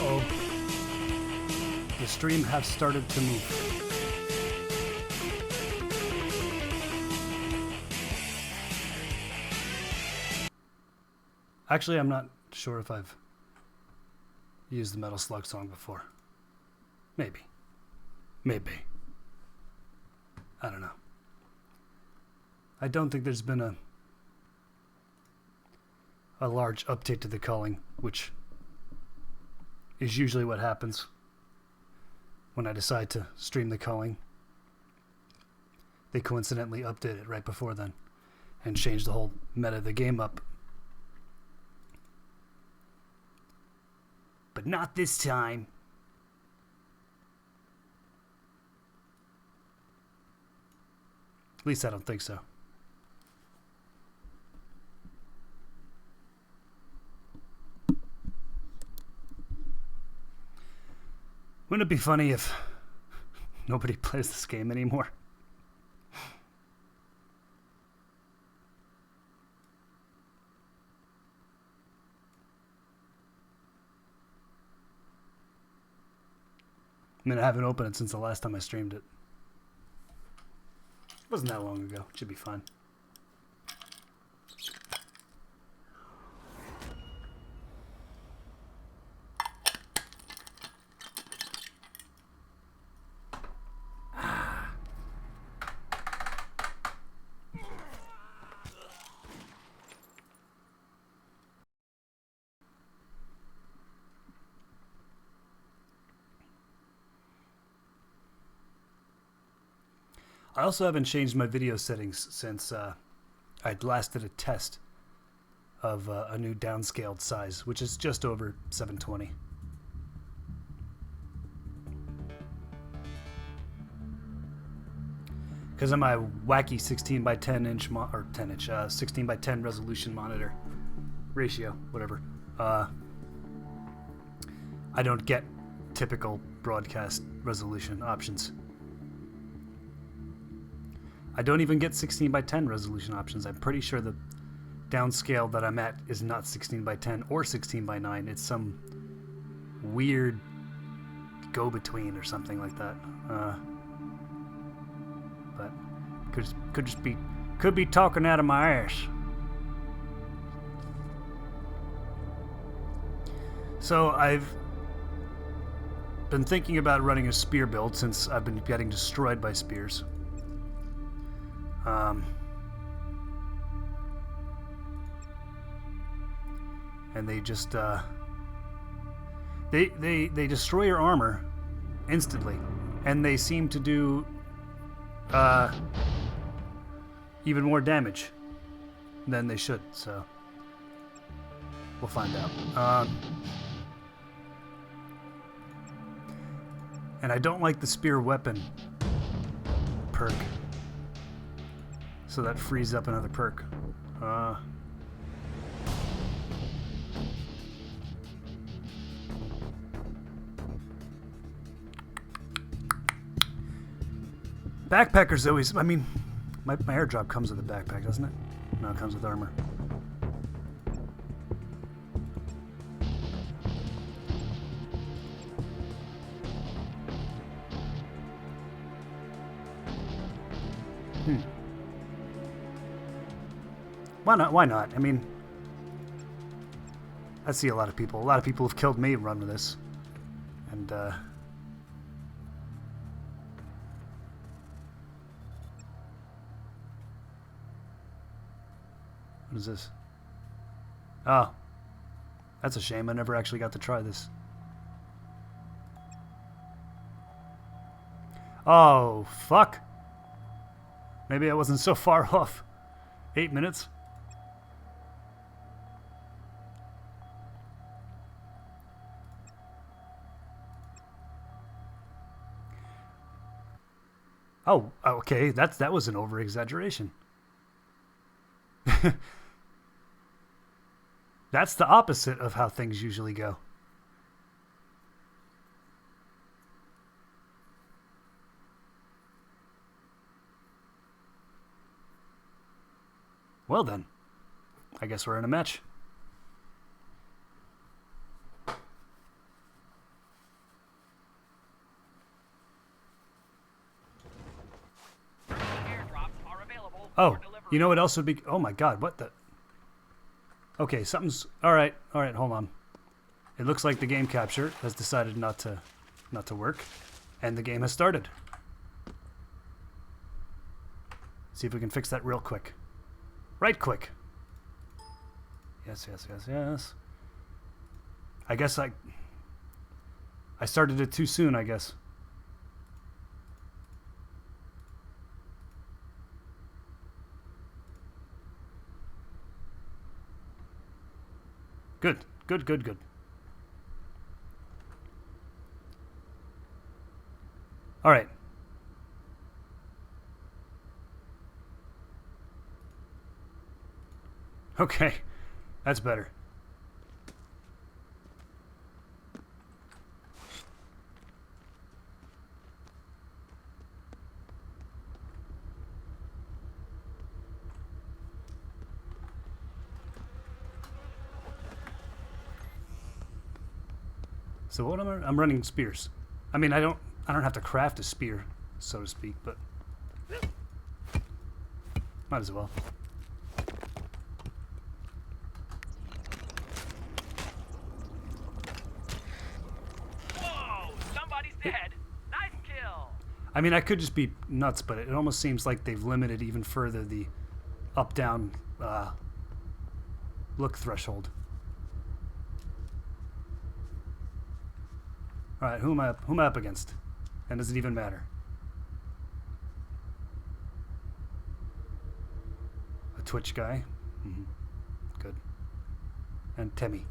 Uh-oh. The stream has started to move. Actually, I'm not sure if I've used the Metal Slug song before. Maybe. Maybe. I don't know. I don't think there's been a large update to the culling, which is usually what happens when I decide to stream the culling. They coincidentally update it right before then and change the whole meta of the game up. But not this time. At least I don't think so. Wouldn't it be funny if nobody plays this game anymore? I mean, I haven't opened it since the last time I streamed it. It wasn't that long ago. It should be fine. I also haven't changed my video settings since I'd last did a test of a new downscaled size, which is just over 720. Because on my wacky 16 by 10 inch or 10 inch 16 by 10 resolution monitor ratio, whatever, I don't get typical broadcast resolution options. I don't even get 16 by 10 resolution options. I'm pretty sure the downscale that I'm at is not 16 by 10 or 16 by 9. It's some weird go-between or something like that. But could be talking out of my ass. So I've been thinking about running a spear build since I've been getting destroyed by spears. And they just they destroy your armor instantly, and they seem to do even more damage than they should. So we'll find out. And I don't like the spear weapon perk. So that frees up another perk. Backpackers always, I mean, my airdrop comes with a backpack, doesn't it? No, it comes with armor. Why not? Why not? I mean, I see a lot of people. A lot of people have killed me run with this. And, what is this? Oh. That's a shame. I never actually got to try this. Oh, fuck. Maybe I wasn't so far off. 8 minutes? Oh, okay. That was an over-exaggeration. That's the opposite of how things usually go. Well then, I guess we're in a match. Oh, you know what else would be... Oh my god, what the... Okay, something's... Alright, hold on. It looks like the game capture has decided not to work. And the game has started. See if we can fix that real quick. Right quick. Yes. I guess I started it too soon, I guess. Good. All right. Okay, that's better. So what am I? I'm running spears. I mean, I don't have to craft a spear, so to speak, but might as well. Whoa! Somebody's dead. Nice kill. I mean, I could just be nuts, but it almost seems like they've limited even further the up-down look threshold. All right, who am I up against? And does it even matter? A Twitch guy. Mm-hmm. Good. And Temmie.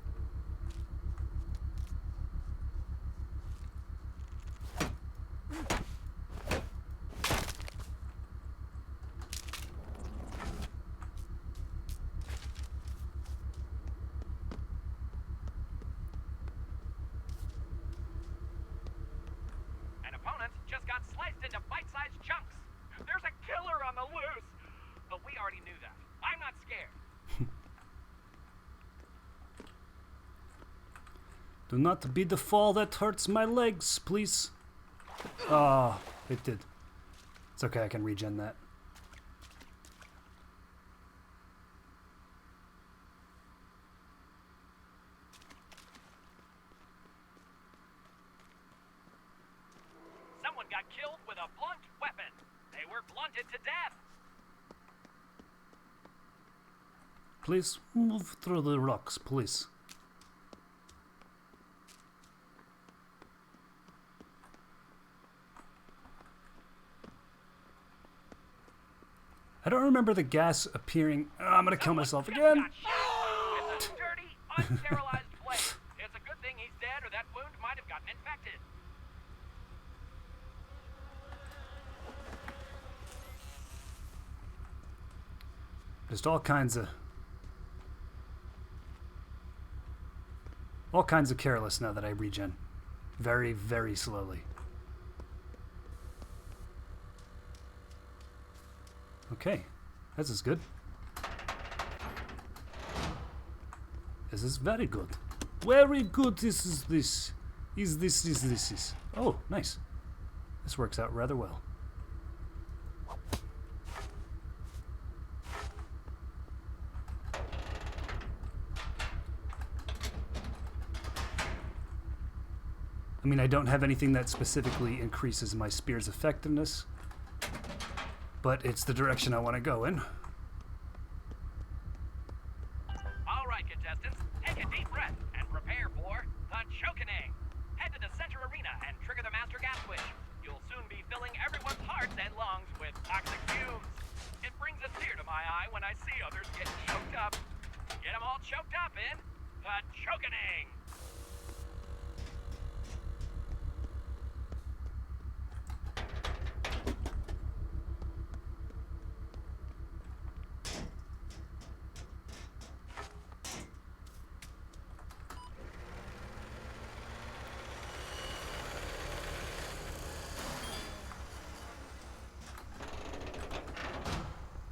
Just got sliced into bite-sized chunks. There's a killer on the loose. But we already knew that. I'm not scared. Do not be the fall that hurts my legs, please. Oh, it did. It's okay, I can regen that. Someone got killed with a blunt weapon. They were blunted to death. Please move through the rocks, please. I don't remember the gas appearing. Oh, I'm gonna kill myself again. It's a dirty, unsterilized blade. It's a good thing he's dead, or that wound might have gotten infected. Just all kinds of careless now that I regen. Very, very slowly. Okay, this is good. This is very good. Very good. This is. Oh, nice. This works out rather well. I mean, I don't have anything that specifically increases my spear's effectiveness, but it's the direction I want to go in. All right, contestants, take a deep breath and prepare for the Culling. Head to the center arena and trigger the master gas switch. You'll soon be filling everyone's hearts and lungs with toxic fumes. It brings a tear to my eye when I see others get choked up. Get them all choked up in the Culling.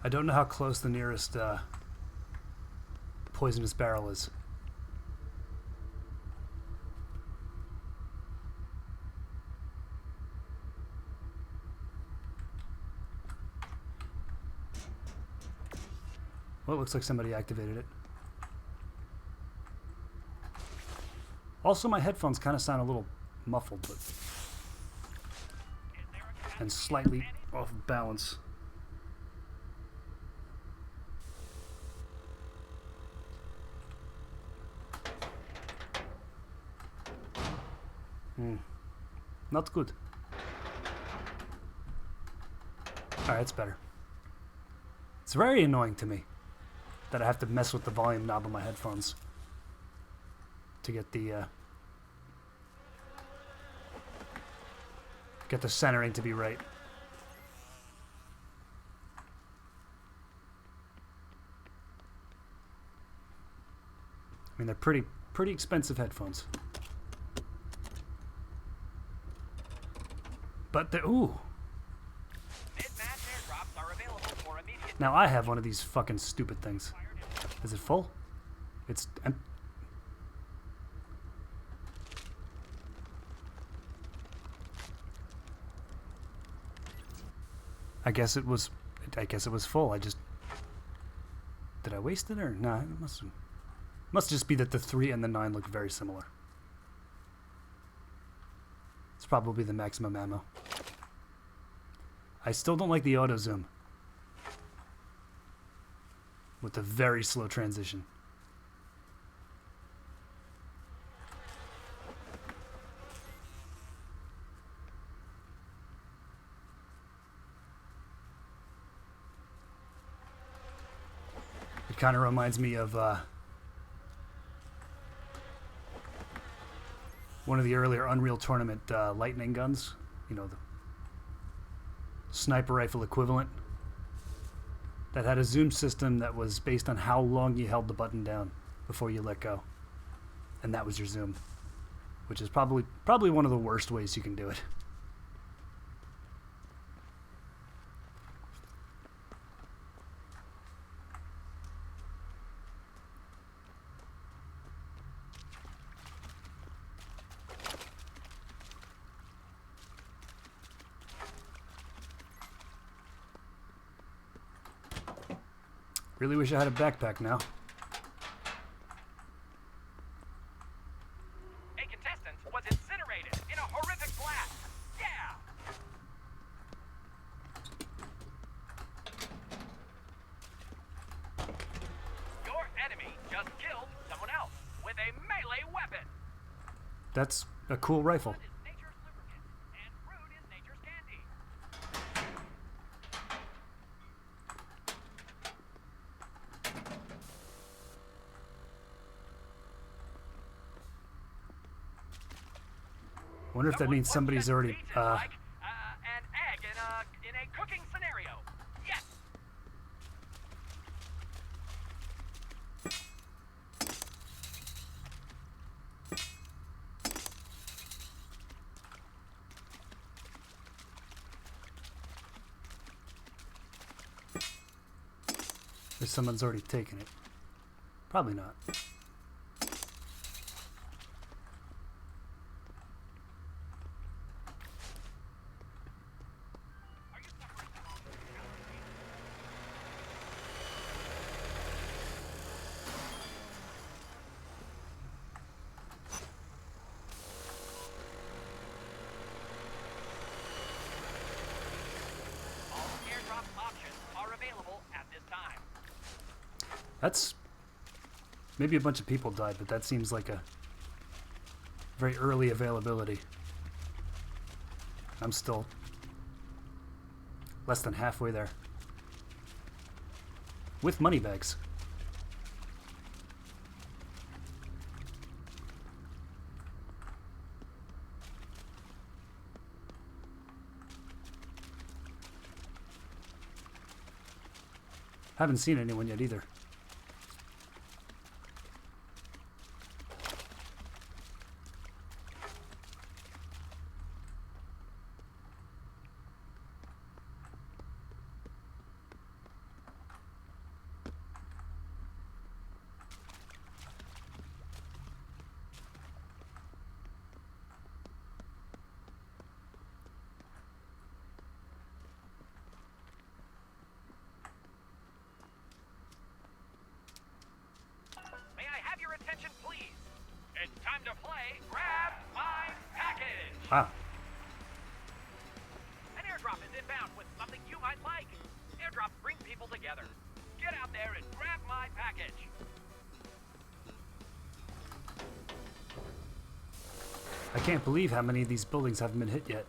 I don't know how close the nearest poisonous barrel is. Well, it looks like somebody activated it. Also, my headphones kind of sound a little muffled, but and slightly off balance. Not good. Alright, it's better. It's very annoying to me that I have to mess with the volume knob on my headphones to get the centering to be right. I mean, they're pretty expensive headphones. But they're, ooh. Mid-match airdrops are available for immediate. Now I have one of these fucking stupid things. Is it full? It's I guess it was full. Did I waste it or nah? It must just be that the 3 and the 9 look very similar. It's probably the maximum ammo. I still don't like the auto zoom with the very slow transition. It kind of reminds me of one of the earlier Unreal Tournament lightning guns. You know, the sniper rifle equivalent. That had a zoom system that was based on how long you held the button down before you let go. And that was your zoom. Which is probably one of the worst ways you can do it. Really wish I had a backpack now. A contestant was incinerated in a horrific blast. Yeah! Your enemy just killed someone else with a melee weapon. That's a cool rifle. Blood is nature's lubricant, and fruit is nature's candy. Wonder if that means somebody's already Like an egg in a cooking scenario. Yes. if someone's already taken it. Probably not. That's maybe a bunch of people died, but that seems like a very early availability. I'm still less than halfway there with money bags. Haven't seen anyone yet either. Wow. An airdrop is inbound with something you might like. Airdrops bring people together. Get out there and grab my package. I can't believe how many of these buildings haven't been hit yet.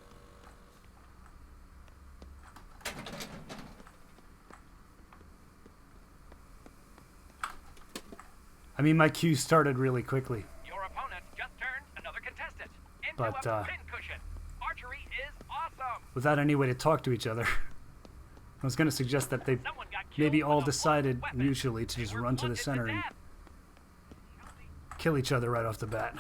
I mean, my queue started really quickly. Your opponent just turned another contestant into But, a pincushion. Archery is awesome. Without any way to talk to each other. I was going to suggest that they Someone got killed maybe all with a decided loaded weapon. mutually to They just were run to the bludgeoned center and death. kill each other right off the bat.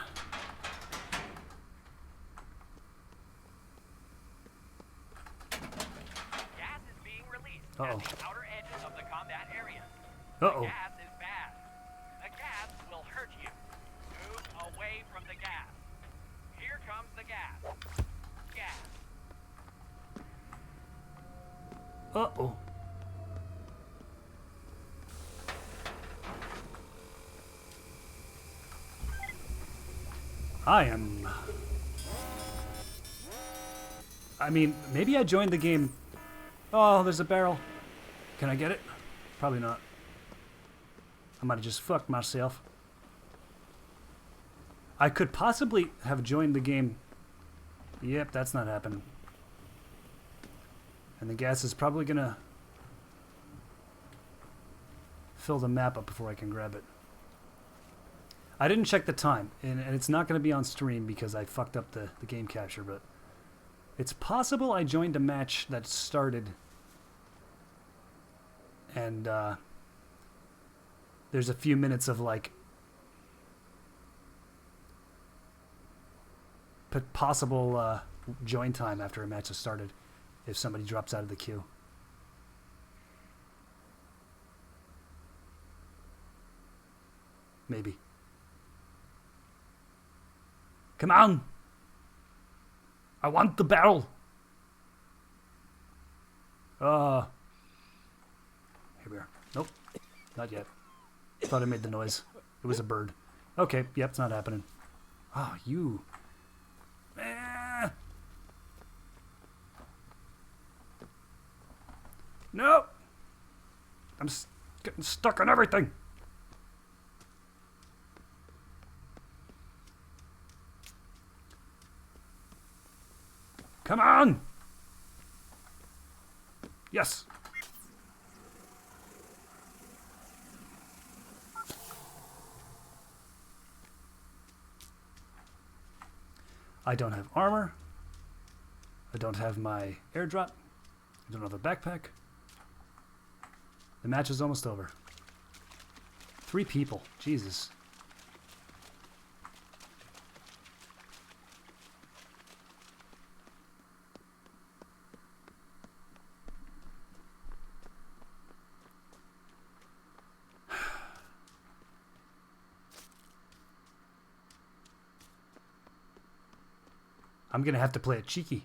Gas is being released Uh-oh. at the outer edges of the combat area. Uh-oh. Gas is bad. The gas will hurt you. Move away from the gas. Here comes the gas. Gas. Uh-oh. I mean, maybe I joined the game. Oh, there's a barrel. Can I get it? Probably not. I might have just fucked myself. I could possibly have joined the game. Yep, that's not happening. And the gas is probably gonna fill the map up before I can grab it. I didn't check the time, and it's not going to be on stream because I fucked up the game capture, but it's possible I joined a match that started and there's a few minutes of like possible join time after a match has started if somebody drops out of the queue. Maybe. Come on! I want the barrel! Here we are. Nope. Not yet. Thought I made the noise. It was a bird. Okay, yep, it's not happening. Oh, you. No! I'm getting stuck on everything! Come on! Yes! I don't have armor. I don't have my airdrop. I don't have a backpack. The match is almost over. 3 people. Jesus. I'm gonna have to play it cheeky.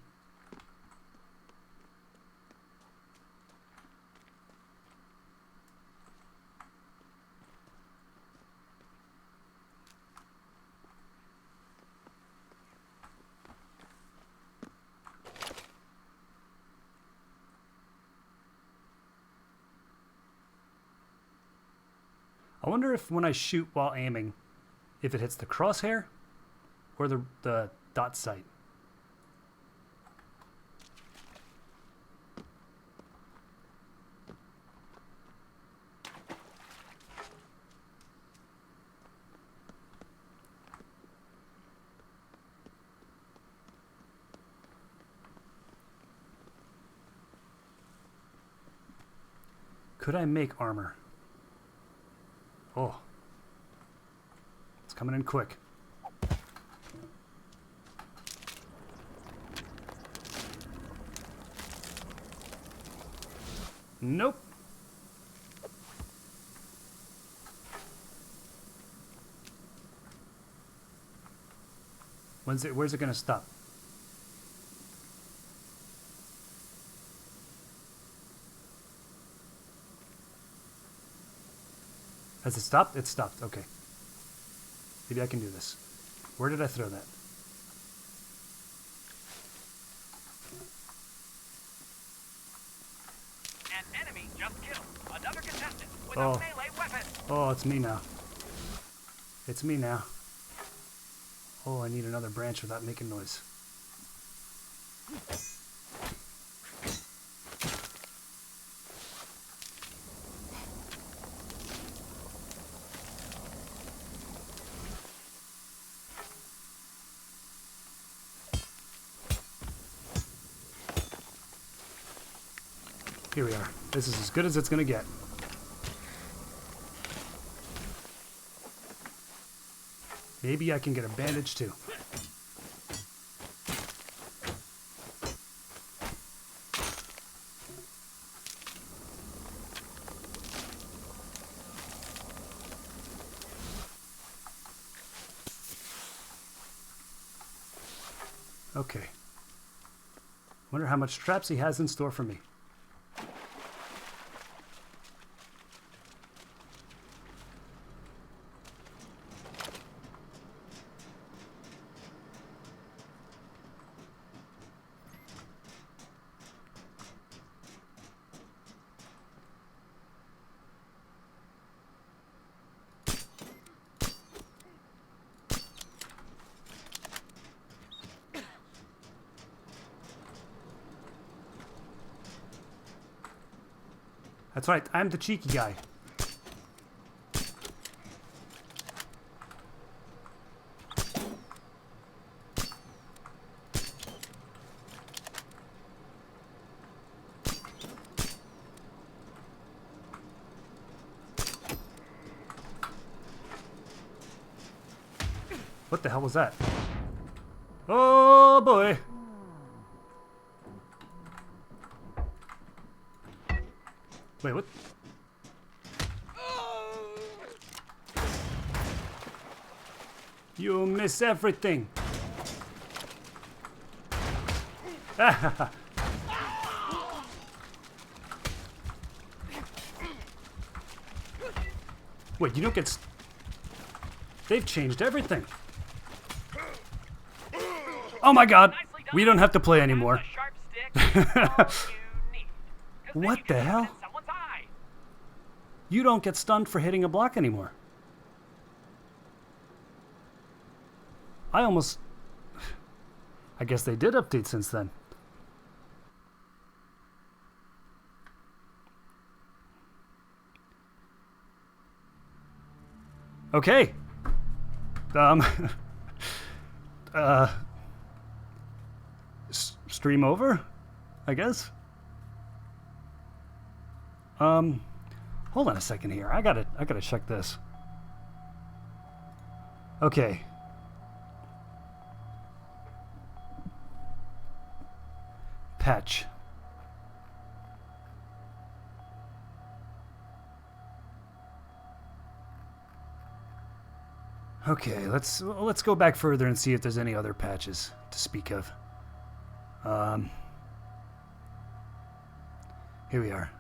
I wonder if when I shoot while aiming, if it hits the crosshair or the dot sight. Could I make armor? Oh. It's coming in quick. Nope. Where's it gonna stop? Has it stopped? It stopped. Okay. Maybe I can do this. Where did I throw that? just killed another contestant with Oh. a melee weapon. Oh, it's me now. It's me now. Oh, I need another branch without making noise. Here we are. This is as good as it's gonna get. Maybe I can get a bandage too. Okay. Wonder how much traps he has in store for me. That's right, I'm the cheeky guy. What the hell was that? Oh boy! Wait, what? You miss everything. Wait, you don't get... They've changed everything. Oh my god! We don't have to play anymore. What the hell? You don't get stunned for hitting a block anymore. I guess they did update since then. Okay. Stream over, I guess. Hold on a second here. I gotta check this. Okay. Patch. Okay, let's go back further and see if there's any other patches to speak of. Here we are.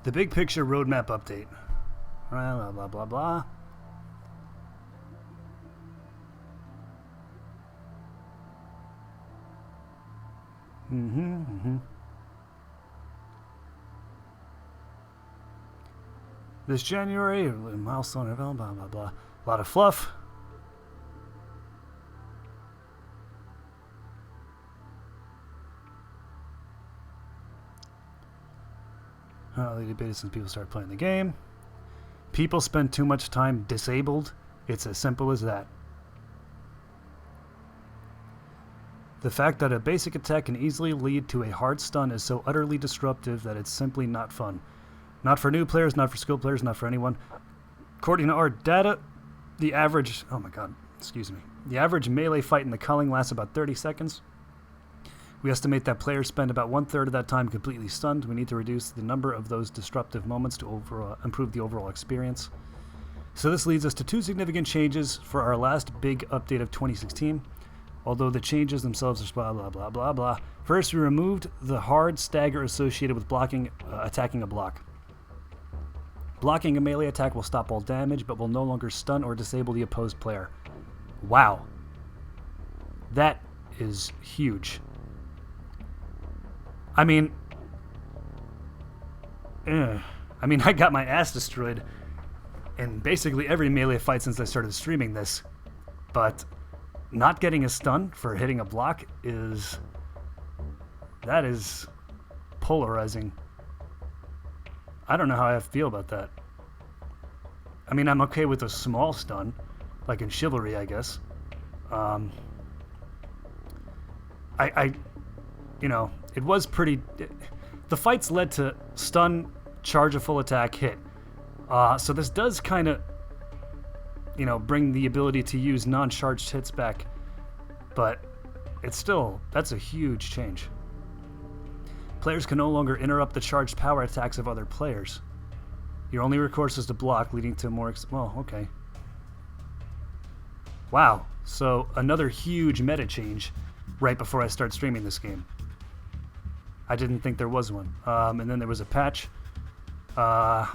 The big picture roadmap update. Blah, blah, blah, blah. This January, milestone event, blah, blah, blah. A lot of fluff. They debated since people started playing the game. People spend too much time disabled. It's as simple as that. The fact that a basic attack can easily lead to a hard stun is so utterly disruptive that it's simply not fun. Not for new players, not for skilled players, not for anyone. According to our data, the average... Oh my god, excuse me. The average melee fight in the Culling lasts about 30 seconds. We estimate that players spend about 1/3 of that time completely stunned. We need to reduce the number of those disruptive moments to improve the overall experience. So this leads us to two significant changes for our last big update of 2016. Although the changes themselves are blah, blah, blah, blah, blah. First, we removed the hard stagger associated with attacking a block. Blocking a melee attack will stop all damage, but will no longer stun or disable the opposed player. Wow. That is huge. I mean, I got my ass destroyed in basically every melee fight since I started streaming this, but not getting a stun for hitting a block is polarizing. I don't know how I feel about that. I mean, I'm okay with a small stun, like in Chivalry, I guess. It was pretty... The fights led to stun, charge a full attack, hit. So this does kind of, bring the ability to use non-charged hits back. But it's still... That's a huge change. Players can no longer interrupt the charged power attacks of other players. Your only recourse is to block, leading to more... Well, okay. Wow. So another huge meta change right before I start streaming this game. I didn't think there was one. And then there was a patch. Blah,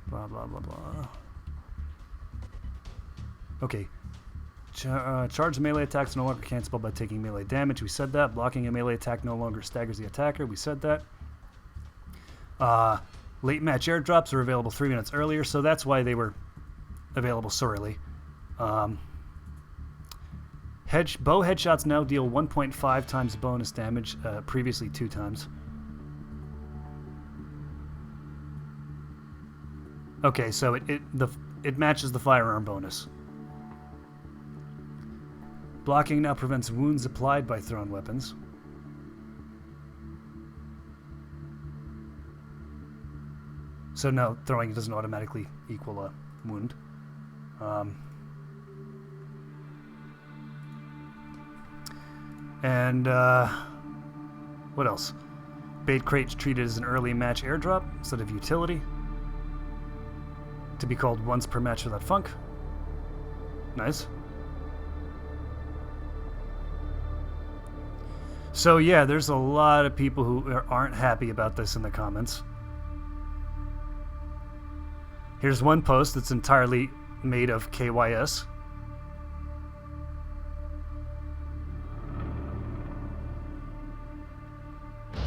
blah, blah, blah. Okay. Charged melee attacks no longer cancelable by taking melee damage. We said that. Blocking a melee attack no longer staggers the attacker. We said that. Late match airdrops are available 3 minutes earlier, so that's why they were available so early. Bow headshots now deal 1.5 times bonus damage, previously 2 times. Okay, so it matches the firearm bonus. Blocking now prevents wounds applied by thrown weapons. So no, throwing doesn't automatically equal a wound. What else? Bait crates treated as an early match airdrop instead of utility. To be called once per match without funk. Nice. So yeah, there's a lot of people who aren't happy about this in the comments. Here's one post that's entirely made of KYS.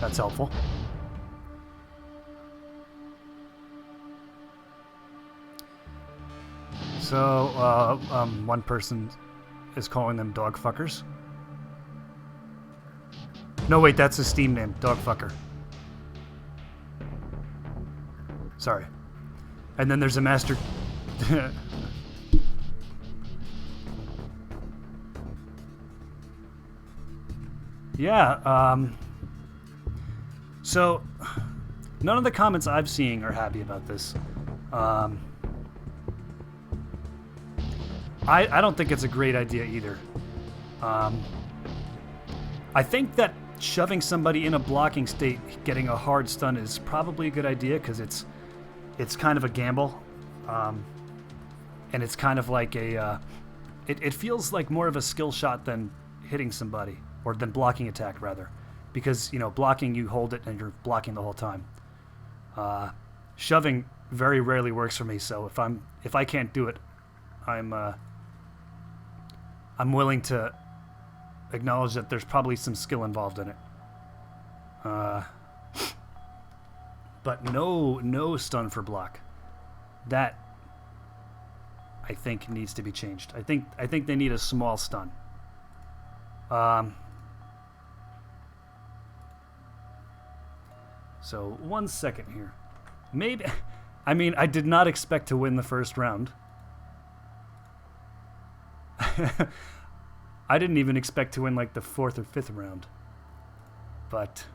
That's helpful. So, one person is calling them dog fuckers. No, wait, that's a Steam name, dog fucker. Sorry. And then there's a master... Yeah, so, none of the comments I've seen are happy about this. I don't think it's a great idea either. I think that shoving somebody in a blocking state, getting a hard stun is probably a good idea because it's kind of a gamble, and it's kind of like a it feels like more of a skill shot than hitting somebody, or than blocking attack rather, because blocking, you hold it and you're blocking the whole time. Shoving very rarely works for me, so if I can't do it, I'm willing to acknowledge that there's probably some skill involved in it. But no stun for block. That I think needs to be changed. I think they need a small stun. So 1 second here. Maybe I did not expect to win the first round. I didn't even expect to win like the 4th or 5th round. But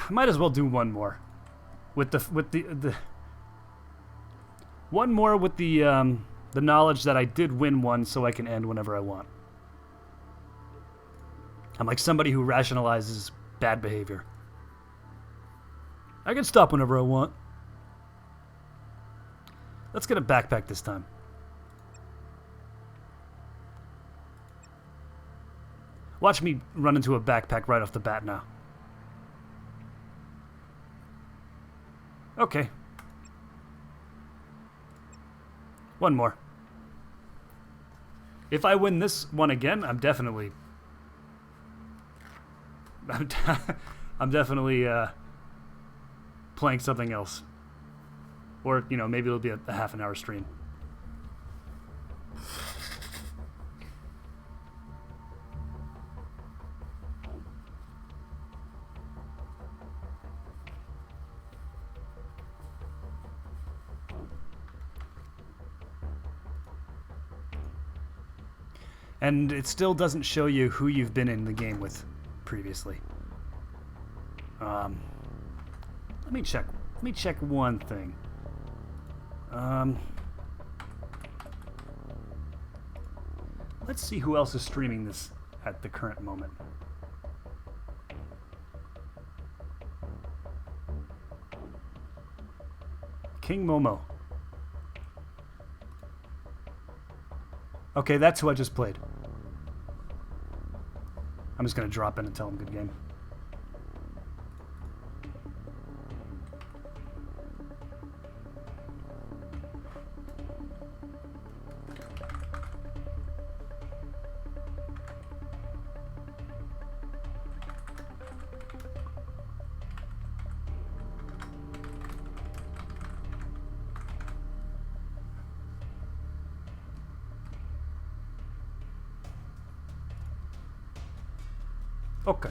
might as well do one more. With the one more with the knowledge that I did win one, so I can end whenever I want. I'm like somebody who rationalizes bad behavior. I can stop whenever I want. Let's get a backpack this time. Watch me run into a backpack right off the bat now. Okay. One more. If I win this one again, I'm definitely playing something else. Or, you know, maybe it'll be a half an hour stream. And it still doesn't show you who you've been in the game with previously. Let me check. Let me check one thing. Let's see who else is streaming this at the current moment. King Momo. Okay, that's who I just played. I'm just gonna drop in and tell him good game. Okay.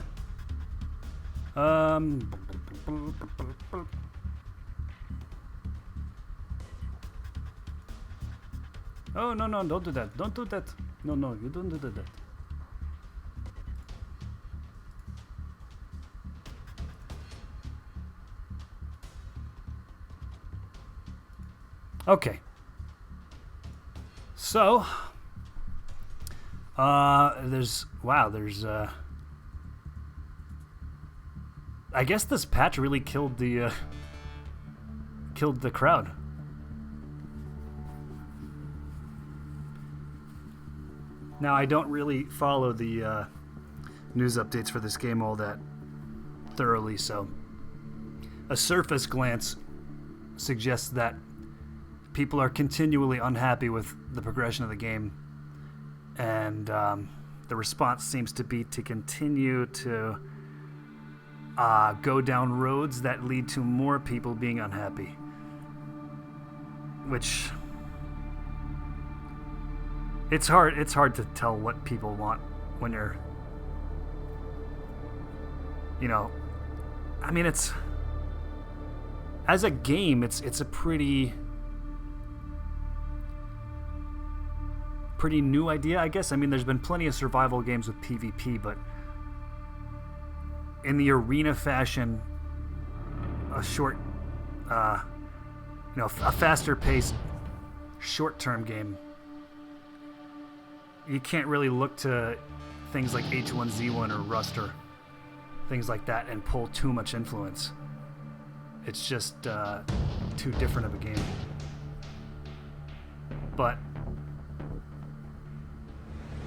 Oh, no, no, don't do that. Don't do that. No, no, you don't do that. Okay. So, there's I guess this patch really killed the crowd. Now, I don't really follow the news updates for this game all that thoroughly, so a surface glance suggests that people are continually unhappy with the progression of the game, and the response seems to be to continue to go down roads that lead to more people being unhappy. Which it's hard to tell what people want when you're, you know, I mean, it's as a game, it's a pretty new idea, I guess. I mean, there's been plenty of survival games with PvP, but in the arena fashion, a short, a faster-paced, short-term game, you can't really look to things like H1Z1 or Rust or things like that and pull too much influence. It's just too different of a game. But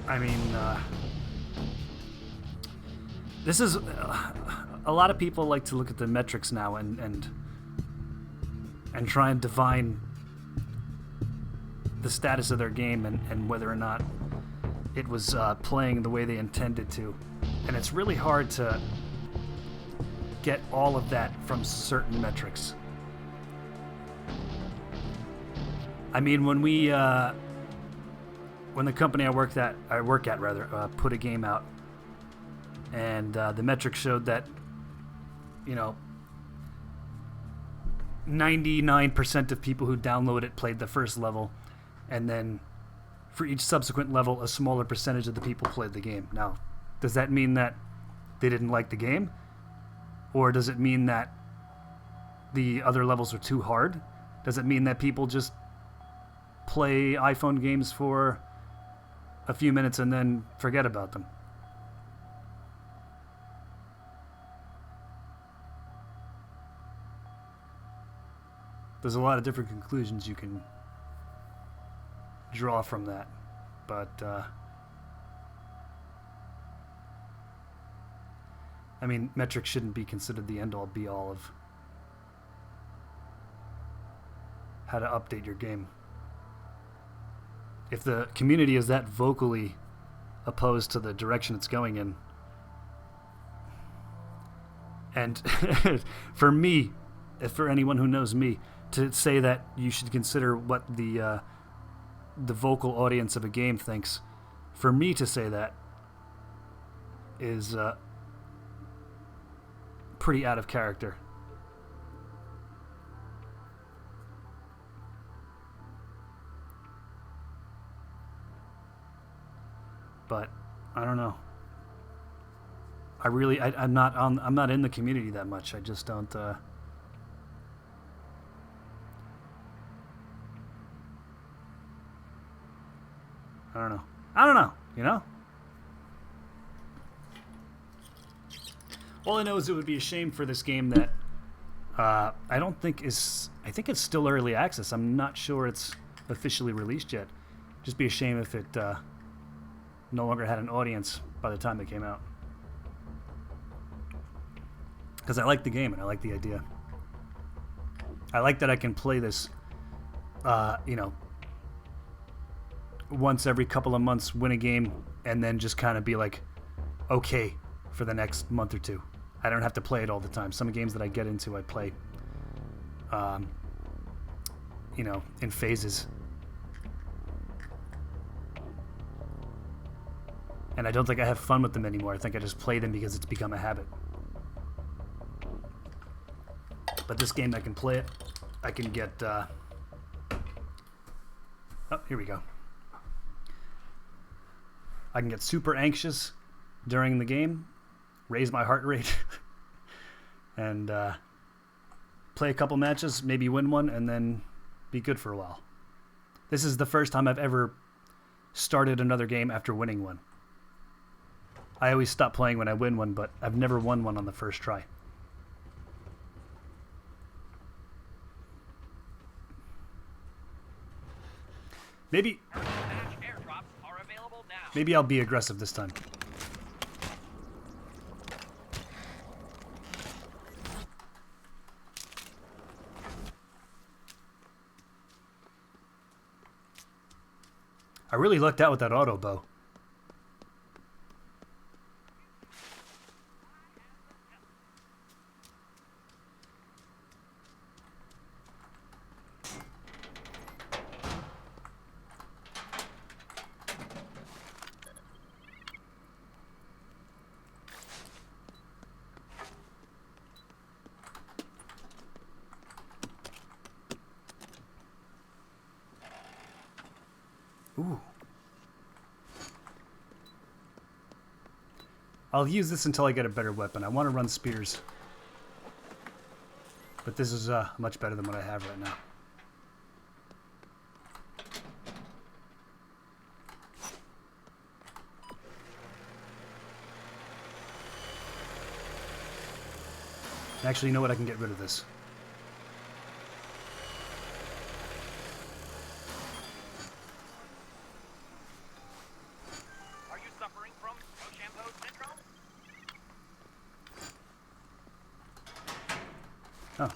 I mean, this is a lot of people like to look at the metrics now and try and divine the status of their game and whether or not it was playing the way they intended to. And it's really hard to get all of that from certain metrics. I mean, when the company I work at put a game out, and the metrics showed that, 99% of people who download it played the first level, and then for each subsequent level, a smaller percentage of the people played the game. Now, does that mean that they didn't like the game? Or does it mean that the other levels are too hard? Does it mean that people just play iPhone games for a few minutes and then forget about them? There's a lot of different conclusions you can draw from that, but I mean, metrics shouldn't be considered the end-all be-all of how to update your game. If the community is that vocally opposed to the direction it's going in, and for me, for anyone who knows me, to say that you should consider what the vocal audience of a game thinks, for me to say that is pretty out of character. But I don't know. I'm not in the community that much. I just don't. I don't know. I don't know. You know. All I know is it would be a shame for this game that I don't think is. I think it's still early access. I'm not sure it's officially released yet. Just be a shame if it no longer had an audience by the time it came out. Because I like the game and I like the idea. I like that I can play this, you know, once every couple of months, win a game, and then just kind of be like, okay, for the next month or two. I don't have to play it all the time. Some games that I get into, I play, you know, in phases. And I don't think I have fun with them anymore. I think I just play them because it's become a habit. But this game, I can play it. I can get... oh, here we go. I can get super anxious during the game, raise my heart rate, and play a couple matches, maybe win one, and then be good for a while. This is the first time I've ever started another game after winning one. I always stop playing when I win one, but I've never won one on the first try. Maybe I'll be aggressive this time. I really lucked out with that auto bow. Ooh. I'll use this until I get a better weapon. I want to run spears. But this is much better than what I have right now. Actually, you know what? I can get rid of this. Oh.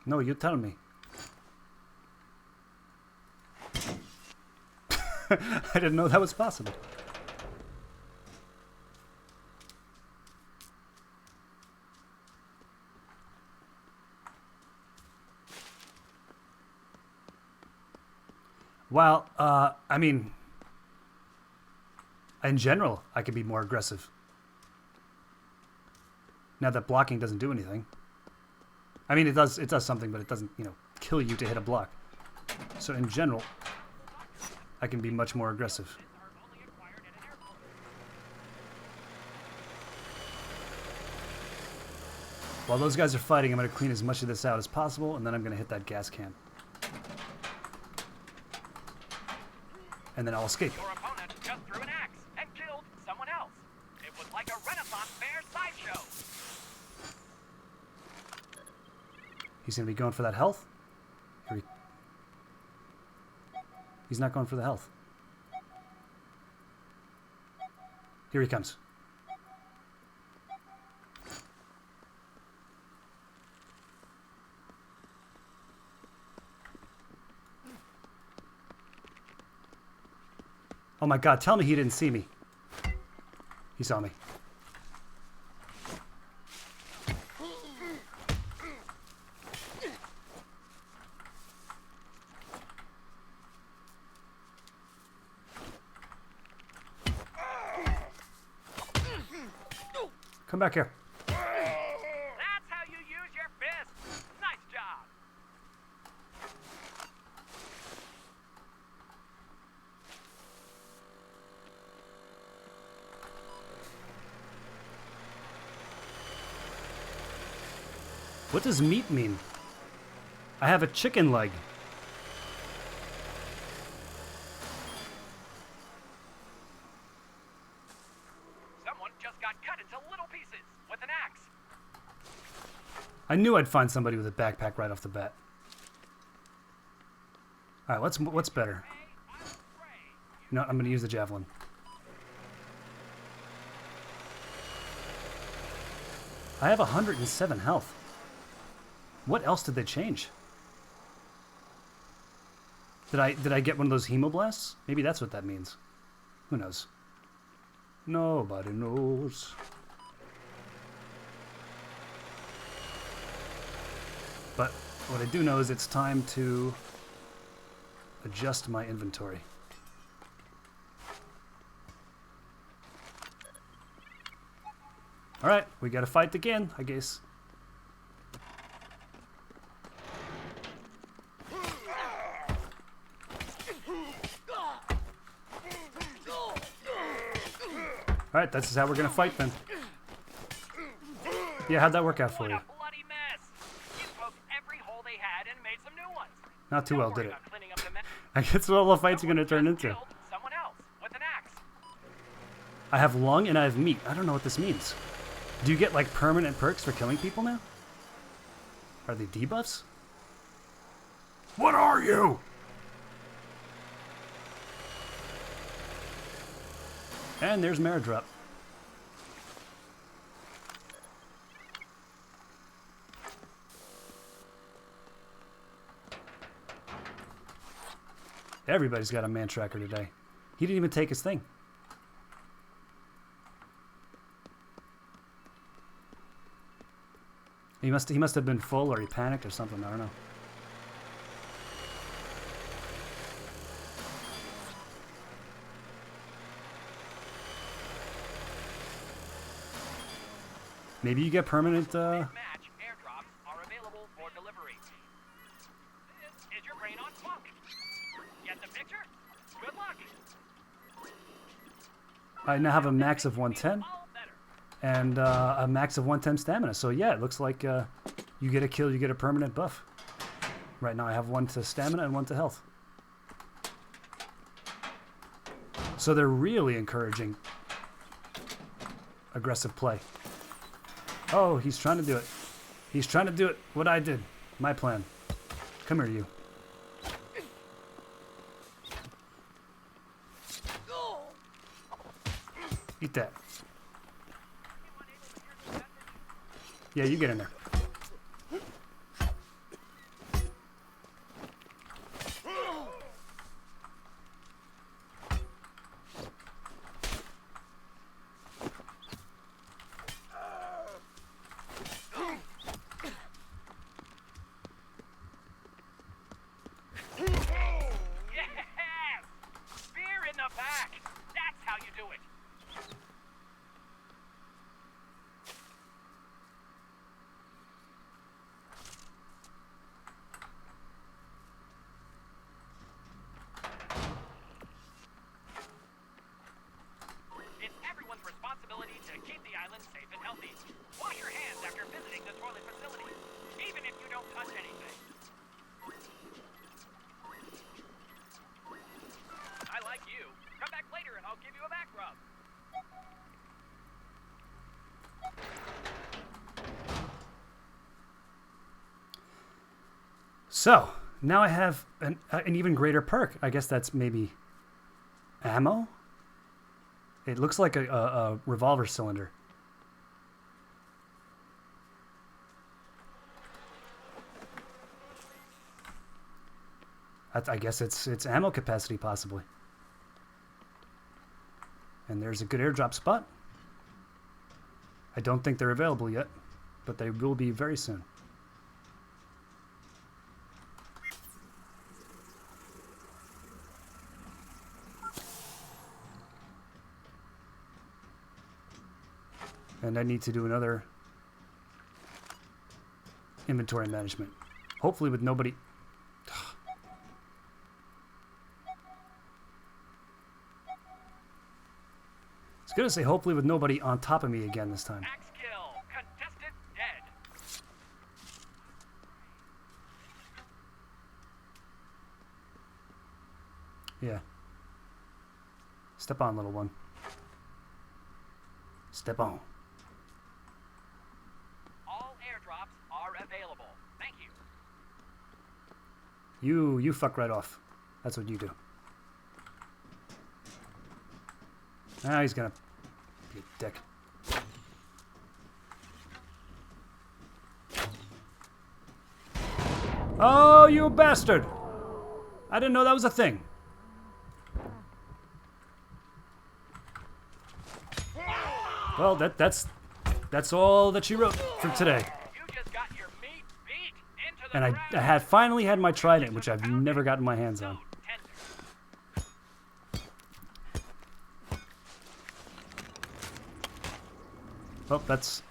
No, you tell me. I didn't know that was possible. Well, I mean, in general, I could be more aggressive. Now that blocking doesn't do anything. I mean, it does something, but it doesn't, you know, kill you to hit a block. So in general, I can be much more aggressive. While those guys are fighting, I'm going to clean as much of this out as possible, and then I'm going to hit that gas can. And then I'll escape. Your opponent just threw an axe and killed someone else. It was like a Renaissance fair sideshow. He's going to be going for that health. He's not going for the health. Here he comes. Oh my God, tell me he didn't see me. He saw me. Come back here. That's how you use your fist. Nice job. What does meat mean? I have a chicken leg. Someone just got cut into little pieces with an axe. I knew I'd find somebody with a backpack right off the bat. All right, what's better? You know, I'm going to use the javelin. I have 107 health. What else did they change? Did I get one of those hemoblasts? Maybe that's what that means. Who knows? Nobody knows. But what I do know is it's time to adjust my inventory. All right, we got to fight again, I guess. All right, that's how we're gonna fight then. Yeah, how'd that work out for What you? a bloody mess. You poked every hole they had and made some new ones. Not too well, Don't did worry it? about cleaning up the mess. I guess what all the fights are gonna turn Just into. killed someone else with an axe. I have lung and I have meat. I don't know what this means. Do you get like permanent perks for killing people now? Are they debuffs? What are you? And there's Maridrop. Everybody's got a man tracker today. He didn't even take his thing. He must have been full, or he panicked or something. I don't know. Maybe you get permanent. Match airdrops are available for delivery. Is your brain on funk? Get the picture? Good luck. I now have a max of 110 All better. and a max of 110 stamina. So yeah, it looks like you get a kill, you get a permanent buff. Right now I have 1 to stamina and 1 to health. So they're really encouraging aggressive play. Oh, he's trying to do it. He's trying to do it. What I did. My plan. Come here, you. Eat that. Yeah, you get in there. Yes! Spear in the back. That's how you do it. So, now I have an even greater perk. I guess that's maybe ammo? It looks like a revolver cylinder. I guess it's ammo capacity, possibly. And there's a good airdrop spot. I don't think they're available yet, but they will be very soon. And I need to do another inventory management. Hopefully with nobody... I was going to say hopefully with nobody on top of me again this time. Axe kill. Contestant dead. Yeah. Step on, little one. Step on. All airdrops are available. Thank you. You fuck right off. That's what you do. Ah, he's gonna be a dick. Oh, you bastard! I didn't know that was a thing. Well, that's all that she wrote for today. You just got your meat beat into the And I ground. had finally had my trident, which I've never gotten my hands on. Tender. Well, that's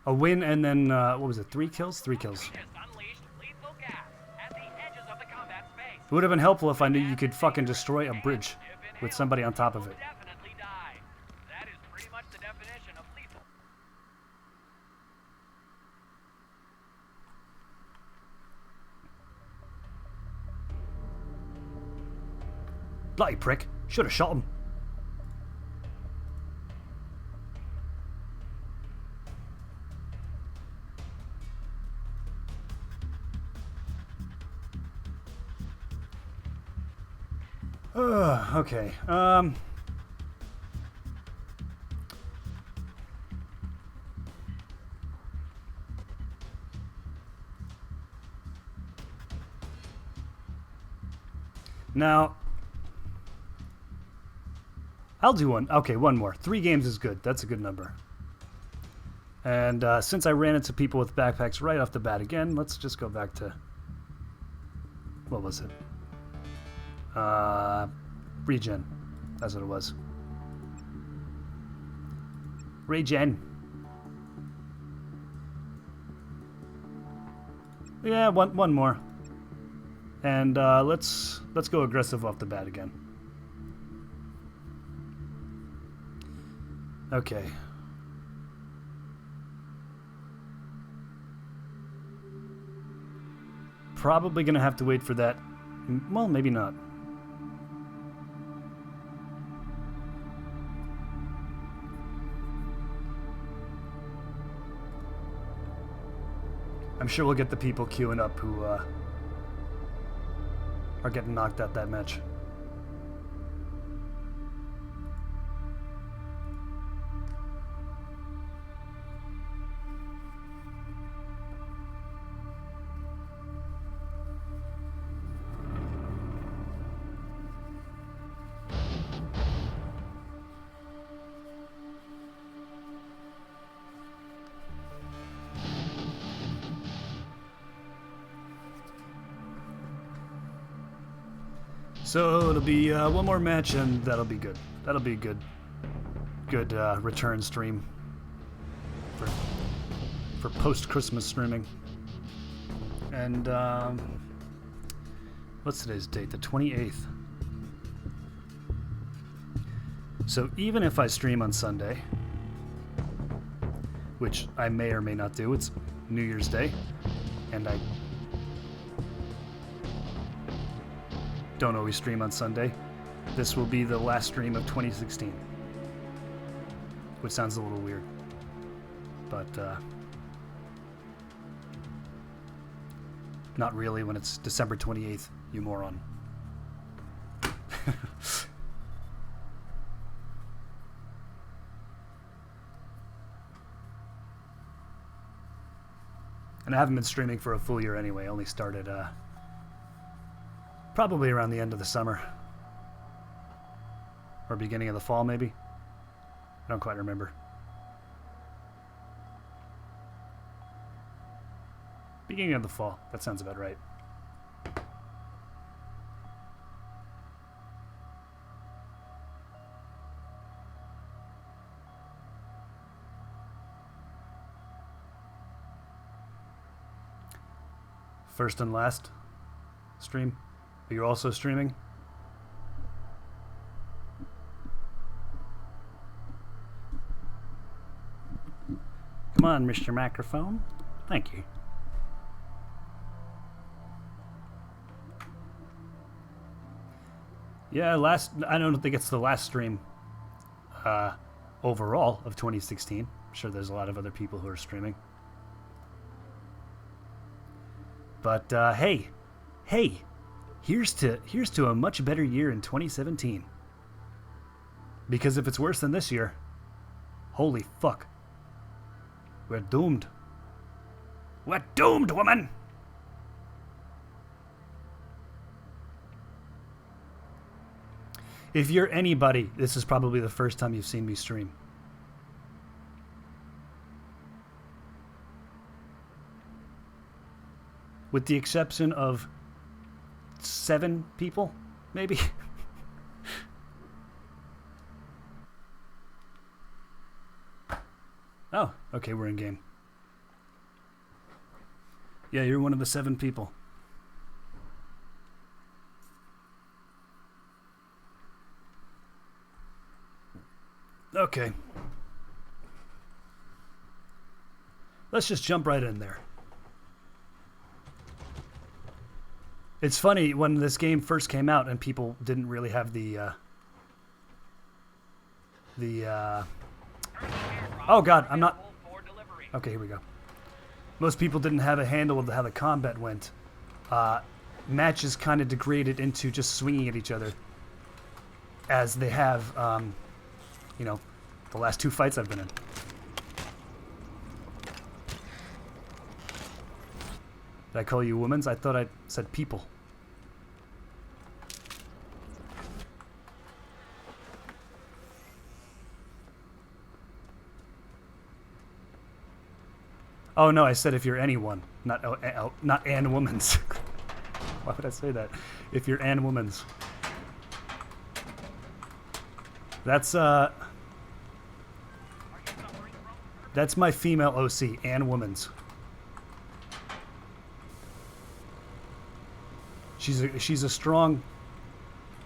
a win, and then what was it? 3 kills? 3 kills. Just unleashed lethal gas at the edges of the combat space. It would have been helpful if I knew you could fucking destroy a bridge with somebody on top of it. Definitely die. That is pretty much the definition of lethal. Bloody prick. Should have shot him. Okay. Now, I'll do one. Okay, one more. 3 games is good. That's a good number. And since I ran into people with backpacks right off the bat again, let's just go back to... What was it? Regen. That's what it was. Regen. Yeah, one more. And let's go aggressive off the bat again. Okay. Probably gonna have to wait for that. Well, maybe not. I'm sure we'll get the people queuing up who are getting knocked out that match. So it'll be one more match, and that'll be good. That'll be a good return stream for post-Christmas streaming. And what's today's date? The 28th. So even if I stream on Sunday, which I may or may not do, it's New Year's Day, and I don't always stream on Sunday. This will be the last stream of 2016, which sounds a little weird, but Not really when it's December 28th, you moron. And I haven't been streaming for a full year anyway. I only started probably around the end of the summer. Or beginning of the fall, maybe. I don't quite remember. Beginning of the fall. That sounds about right. First and last stream. Are you also streaming? Come on, Mr. Microphone. Thank you. Yeah, I don't think it's the last stream overall of 2016. I'm sure there's a lot of other people who are streaming. But hey, here's to a much better year in 2017. Because if it's worse than this year, holy fuck. We're doomed. We're doomed, woman! If you're anybody, this is probably the first time you've seen me stream. With the exception of 7 people, maybe? Oh, okay, we're in game. Yeah, you're one of the 7 people. Okay. Let's just jump right in there. It's funny, when this game first came out and people didn't really have oh god, I'm not... Okay, here we go. Most people didn't have a handle of how the combat went. Matches kind of degraded into just swinging at each other. As they have, you know, the last 2 fights I've been in. Did I call you women's? I thought I said people. Oh no, I said if you're anyone, not an woman's. Why would I say that? If you're an woman's. That's my female OC, Ann Woman's. She's a strong,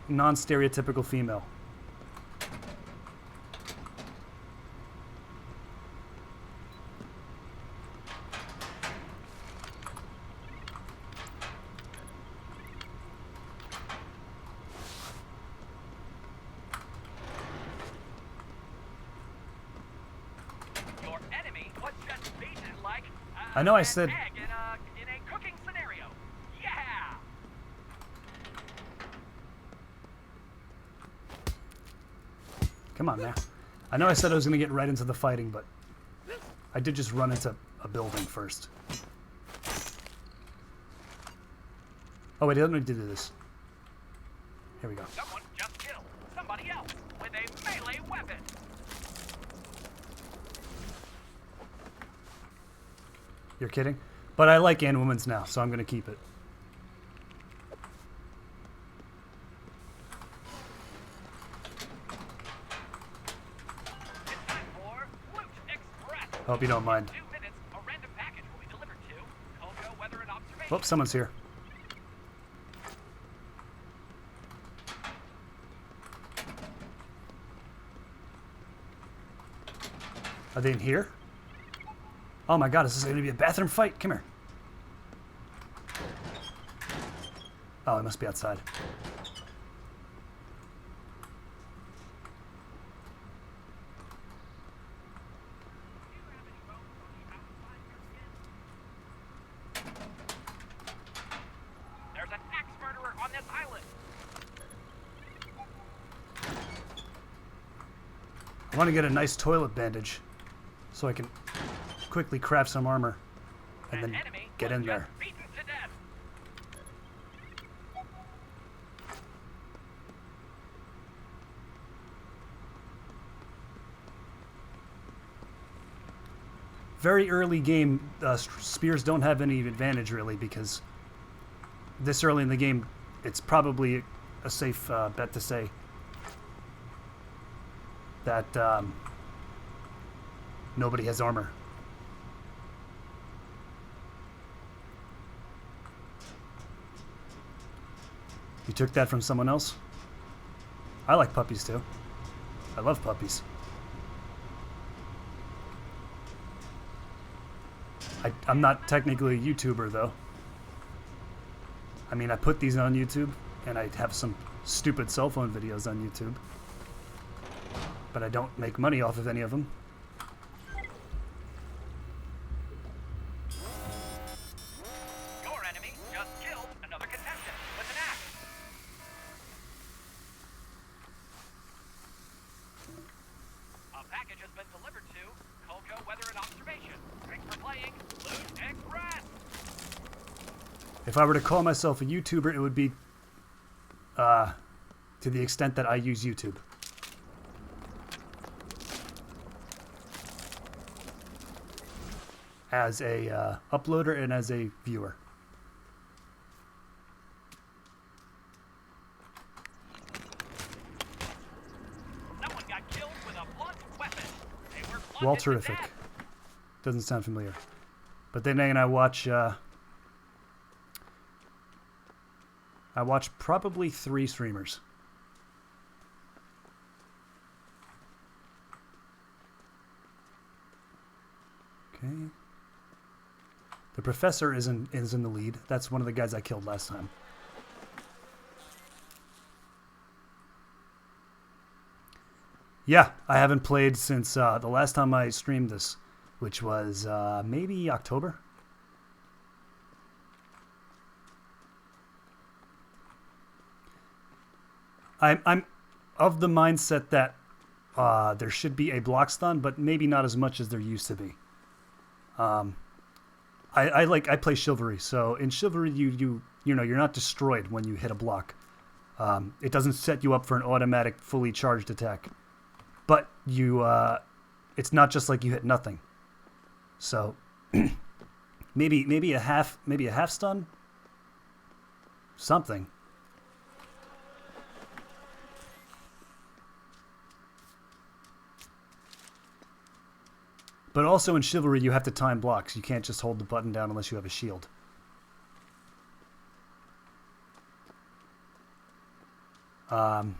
non-stereotypical female. I know I said... in a cooking scenario. Yeah! Come on now. I know I said I was going to get right into the fighting, but I did just run into a building first. Oh wait, I don't need to do this. Here we go. Someone just killed somebody else with a melee weapon. You're kidding? But I like Ann Woman's now, so I'm going to keep it. It's time for Loot Express. Hope you don't mind. 2 minutes, a random package will be delivered to Colco Weather and Observation. Whoops, someone's here. Are they in here? Oh my god, is this going to be a bathroom fight? Come here. Oh, it must be outside. I want to get a nice toilet bandage so I can quickly craft some armor and then get in there. Beaten to death. Very early game, spears don't have any advantage really, because this early in the game, it's probably a safe bet to say that nobody has armor. You took that from someone else? I like puppies too. I love puppies. I'm not technically a YouTuber though. I mean, I put these on YouTube, and I have some stupid cell phone videos on YouTube. But I don't make money off of any of them. Your enemy just killed another contestant with an axe. A package has been delivered to Colco Weather and Observation. Thanks for playing Loot Express. If I were to call myself a YouTuber, it would be to the extent that I use YouTube. As a uploader and as a viewer. Someone got killed with a blunt weapon. They were blunted to Walterific. death. Doesn't sound familiar. But then again, I watch probably 3 streamers. Okay. The professor is in the lead. That's one of the guys I killed last time. Yeah, I haven't played since the last time I streamed this, which was maybe October. I'm of the mindset that there should be a block stun, but maybe not as much as there used to be. I play Chivalry, so in Chivalry you know you're not destroyed when you hit a block. It doesn't set you up for an automatic fully charged attack, but you it's not just like you hit nothing. So maybe a half stun, something. But also in Chivalry, you have to time blocks. You can't just hold the button down unless you have a shield. Mid-match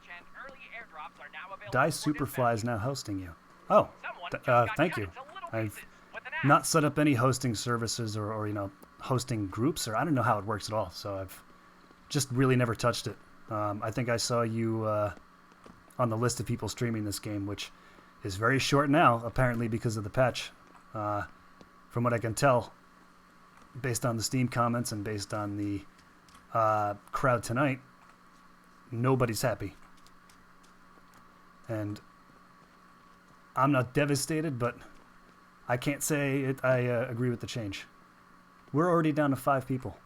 and early airdrops are now available. Die for Superfly is dispatch. now hosting you. Oh, Someone just got thank cut you. into little I've pieces with an axe. not set up any hosting services or you know, hosting groups, or I don't know how it works at all. So I've just really never touched it. I think I saw you on the list of people streaming this game, which is very short now, apparently because of the patch. From what I can tell, based on the Steam comments and based on the crowd tonight, nobody's happy. And I'm not devastated, but I can't say I agree with the change. We're already down to 5 people.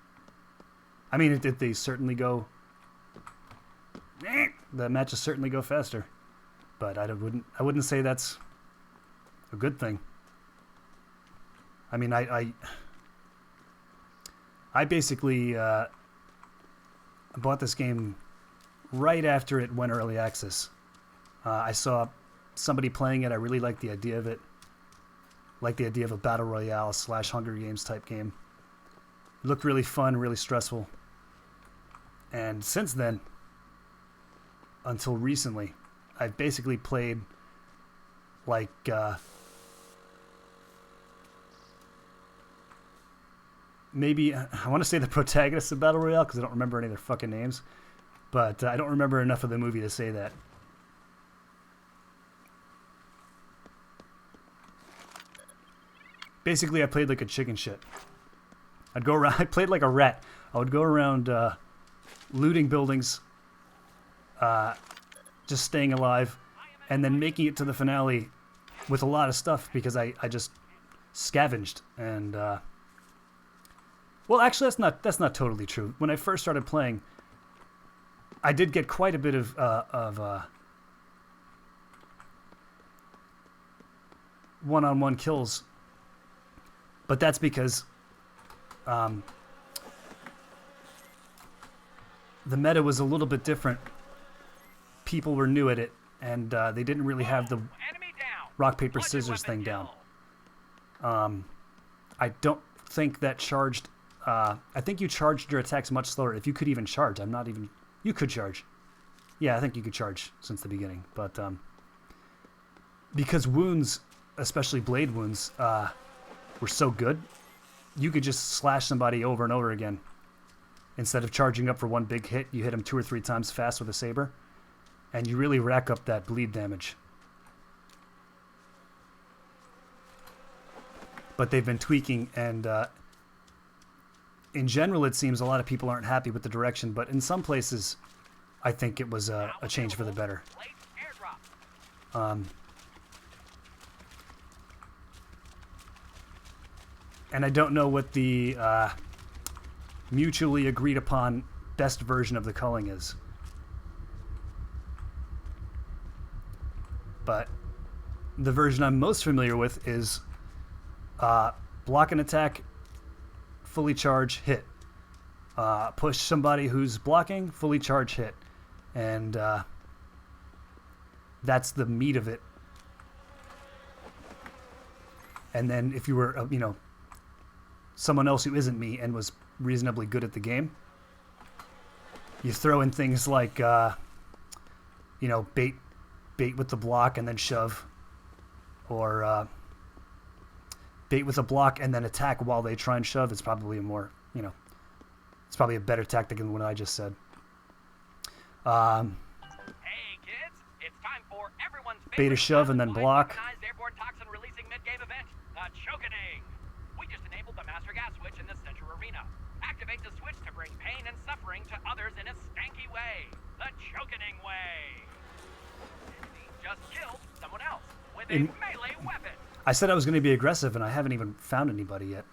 I mean, they certainly go... The matches certainly go faster, but I wouldn't say that's a good thing. I mean, I basically bought this game right after it went early access. I saw somebody playing it. I really liked the idea of it. Like the idea of a battle royale / Hunger Games type game. It looked really fun, really stressful. And since then, until recently, I've basically played like maybe I want to say the protagonists of Battle Royale because I don't remember any of their fucking names, but I don't remember enough of the movie to say that. Basically, I played like a chicken shit. I'd go around. I played like a rat. I would go around looting buildings just staying alive, and then making it to the finale with a lot of stuff because I just scavenged and well, actually that's not totally true. When I first started playing, I did get quite a bit of one-on-one kills, but that's because the meta was a little bit different. People were new at it, and they didn't really have the rock, paper, scissors thing down. I don't think that charged... I think you charged your attacks much slower, if you could even charge. I'm not even... You could charge. Yeah, I think you could charge since the beginning. But because wounds, especially blade wounds, were so good, you could just slash somebody over and over again. Instead of charging up for one big hit, you hit them 2 or 3 times fast with a saber. And you really rack up that bleed damage. But they've been tweaking, and in general, it seems a lot of people aren't happy with the direction, but in some places, I think it was a change for the better. And I don't know what the mutually agreed upon best version of the culling is. But the version I'm most familiar with is block an attack, fully charge, hit. Push somebody who's blocking, fully charge, hit. And that's the meat of it. And then if you were, someone else who isn't me and was reasonably good at the game, you throw in things like, bait with the block and then shove, or bait with a block and then attack while they try and shove. It's probably a more, it's probably a better tactic than what I just said. Hey kids, it's time for everyone's bait a shove and then block. Airborne toxin releasing mid-game event, the Chokening. We just enabled the master gas switch in the center arena. Activate the switch to bring pain and suffering to others in a stanky way. The Chokening way. Just killed someone else with a melee weapon. I said I was going to be aggressive, and I haven't even found anybody yet.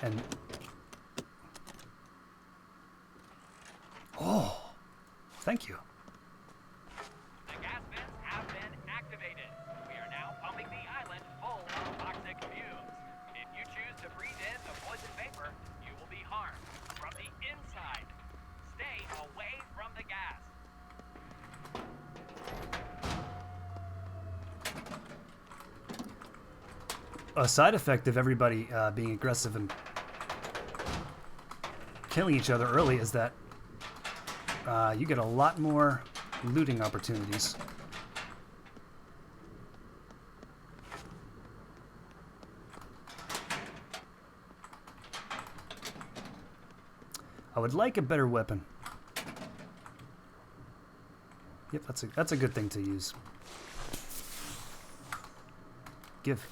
And oh, thank you. The gas vents have been activated. We are now pumping the island full of toxic fumes. If you choose to breathe in the poison vapor, you will be harmed from the inside. Stay away from the gas. A side effect of everybody being aggressive and killing each other early is that you get a lot more looting opportunities. I would like a better weapon. Yep, that's a good thing to use. Give.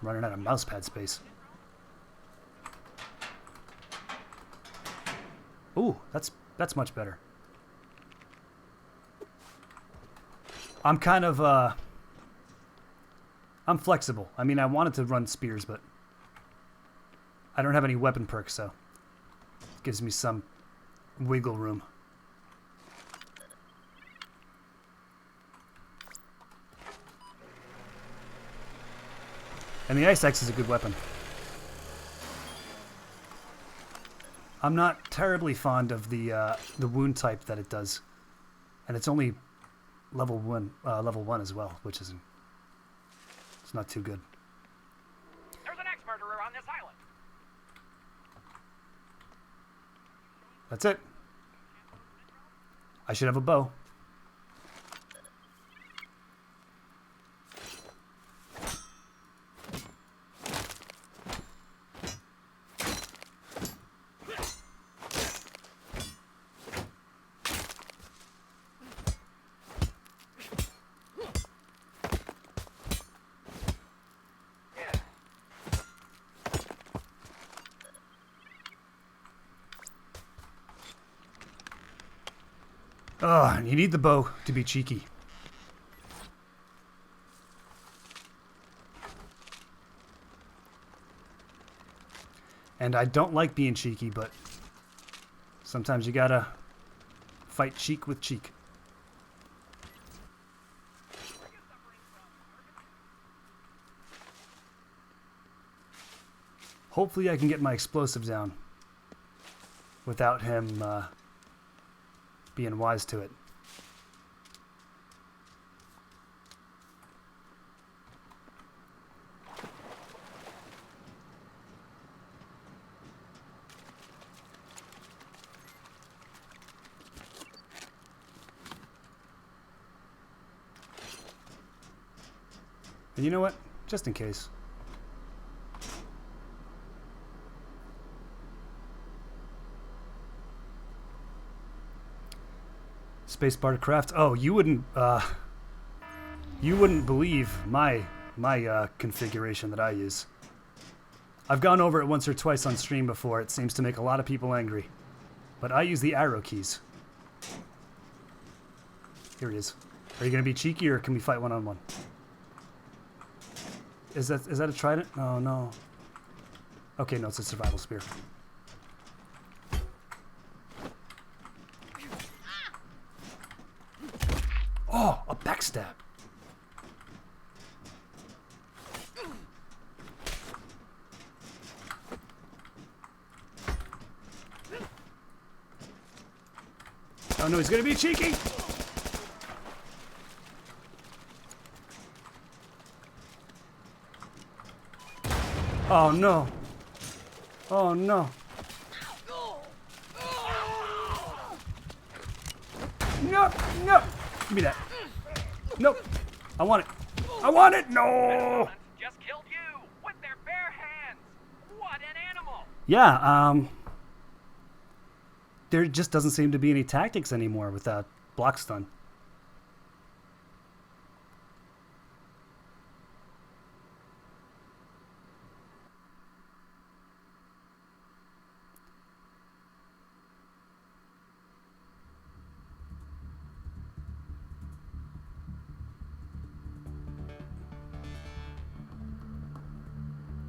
Running out of mouse pad space. Ooh, that's much better. I'm kind of I'm flexible. I mean, I wanted to run spears, but I don't have any weapon perks, so it gives me some wiggle room. And the ice axe is a good weapon. I'm not terribly fond of the wound type that it does, and it's only level one as well, which isn't. It's not too good. There's an ex-murderer on this island. That's it. I should have a bow. Oh, and you need the bow to be cheeky. And I don't like being cheeky, but sometimes you gotta fight cheek with cheek. Hopefully I can get my explosive down without him being wise to it. And you know what? Just in case. Spacebar to craft. Oh, you wouldn't believe my configuration that I use. I've gone over it once or twice on stream before. It seems to make a lot of people angry. But I use the arrow keys. Here he is. Are you gonna be cheeky or can we fight one-on-one? Is that a trident? Oh no. Okay, no, it's a survival spear. Oh, a backstab. Oh no, he's gonna be cheeky. Oh no. Oh no. No, no. Give me that. Nope. I want it. I want it. No. Just killed you with their bare hands. What an animal. Yeah, there just doesn't seem to be any tactics anymore with that block stun.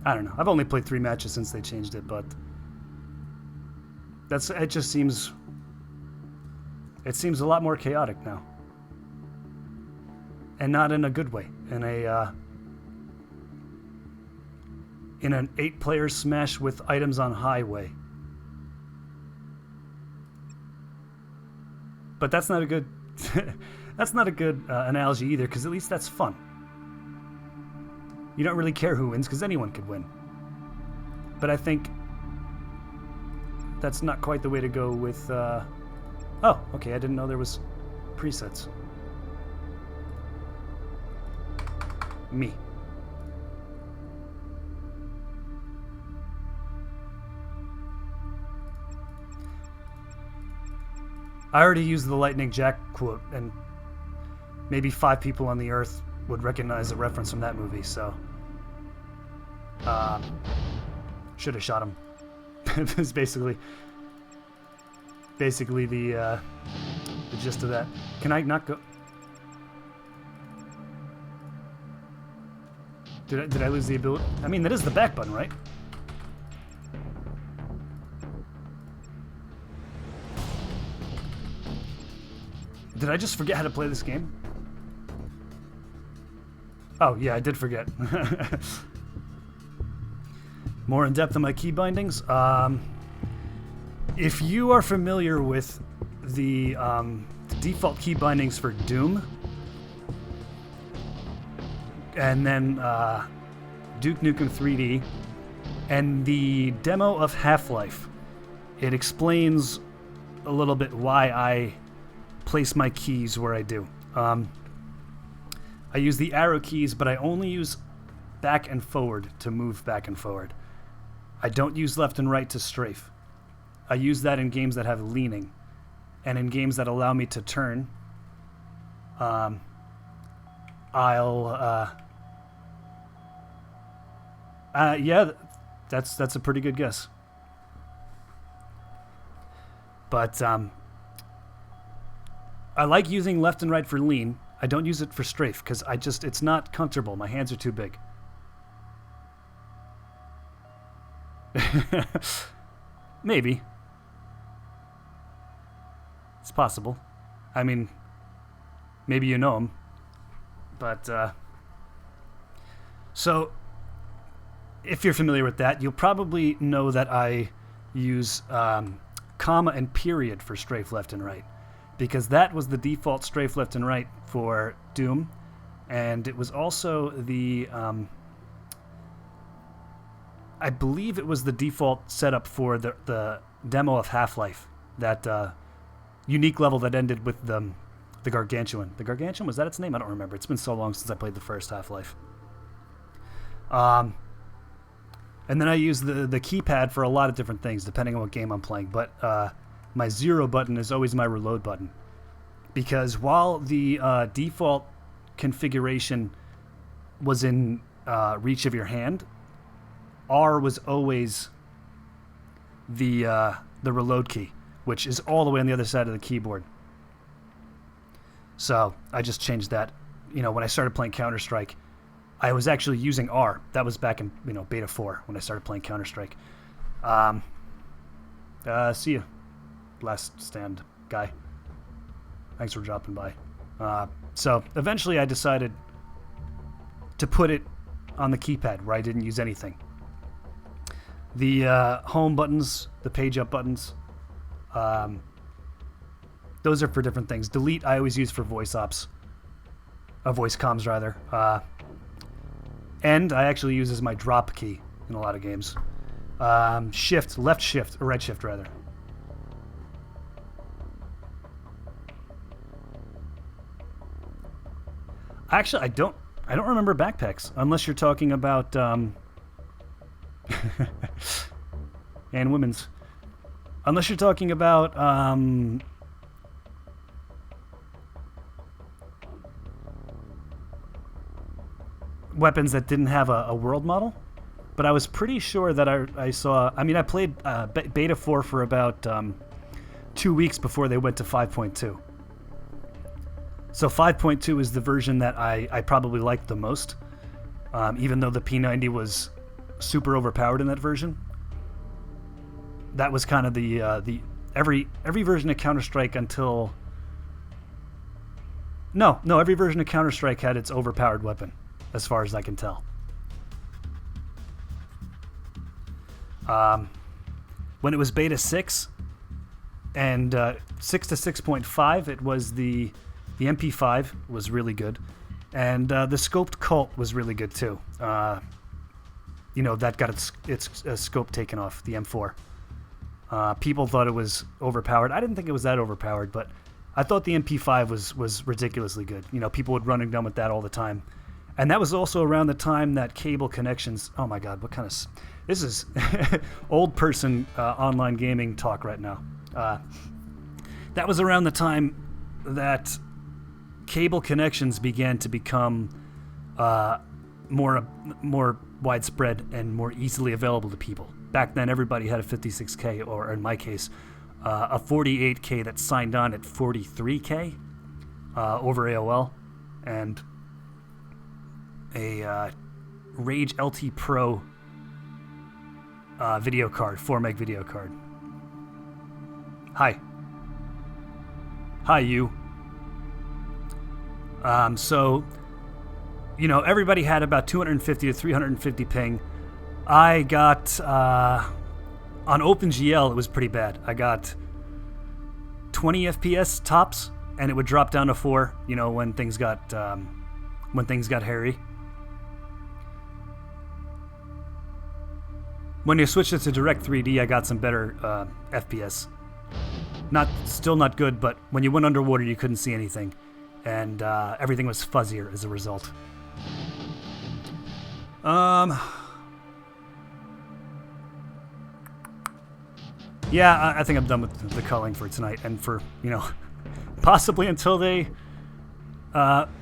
I don't know. I've only played 3 matches since they changed it, but it just seems a lot more chaotic now. And not in a good way. In an 8-player smash with items on highway. But that's not a good analogy either, because at least that's fun. You don't really care who wins, because anyone could win. But I think that's not quite the way to go with... Oh, okay, I didn't know there was presets. Me. I already used the Lightning Jack quote, and maybe 5 people on the Earth would recognize a reference from that movie, so... should have shot him. It was basically the gist of that. Can I not go... Did I lose the ability? I mean, that is the back button, right? Did I just forget how to play this game? Oh, yeah, I did forget. More in depth on my key bindings. If you are familiar with the default key bindings for Doom, and then Duke Nukem 3D, and the demo of Half-Life, it explains a little bit why I place my keys where I do. I use the arrow keys, but I only use back and forward to move back and forward. I don't use left and right to strafe. I use that in games that have leaning, and in games that allow me to turn, yeah, that's a pretty good guess. But I like using left and right for lean. I don't use it for strafe because it's not comfortable. My hands are too big. Maybe. It's possible. I mean, maybe you know him. But, so, if you're familiar with that, you'll probably know that I use comma and period for strafe left and right. Because that was the default strafe left and right for Doom. And it was also the... I believe it was the default setup for the demo of Half-Life. That unique level that ended with the Gargantuan. The Gargantuan, was that its name? I don't remember. It's been so long since I played the first Half-Life. And then I use the keypad for a lot of different things, depending on what game I'm playing. But my 0 button is always my reload button. Because while the default configuration was in reach of your hand, R was always the reload key, which is all the way on the other side of the keyboard. So I just changed that. When I started playing Counter-Strike, I was actually using R. That was back in Beta 4 when I started playing Counter-Strike. See you, last stand guy. Thanks for dropping by. So eventually I decided to put it on the keypad where I didn't use anything. The home buttons, the page up buttons, those are for different things. Delete I always use for voice ops. Voice comms, rather. End I actually use as my drop key in a lot of games. Shift, left shift, or right shift, rather. Actually, I don't remember backpacks, unless you're talking about... and women's. Unless you're talking about weapons that didn't have a world model. But I was pretty sure that I saw... I mean, I played Beta 4 for about 2 weeks before they went to 5.2. So 5.2 is the version that I probably liked the most, even though the P90 was super overpowered in that version. That was kind of the every version of Counter-Strike until... No, every version of Counter-Strike had its overpowered weapon, as far as I can tell. When it was Beta 6 and 6 to 6.5, it was the MP5 was really good, and the scoped Colt was really good too. That got its scope taken off, the M4. People thought it was overpowered. I didn't think it was that overpowered, but I thought the MP5 was ridiculously good. People would run and gun with that all the time. And that was also around the time that cable connections... Oh my god, what kind of... This is old person online gaming talk right now. That was around the time that cable connections began to become more widespread and more easily available to people. Back then, everybody had a 56K, or in my case, a 48K that signed on at 43K over AOL, and a Rage LT Pro video card, 4 meg video card. Hi, you. So, everybody had about 250 to 350 ping. I got, on OpenGL, it was pretty bad. I got 20 FPS tops, and it would drop down to 4, when things got hairy. When you switched it to Direct 3D, I got some better FPS. Still not good, but when you went underwater, you couldn't see anything. And everything was fuzzier as a result. Yeah, I think I'm done with the culling for tonight, and for, possibly until they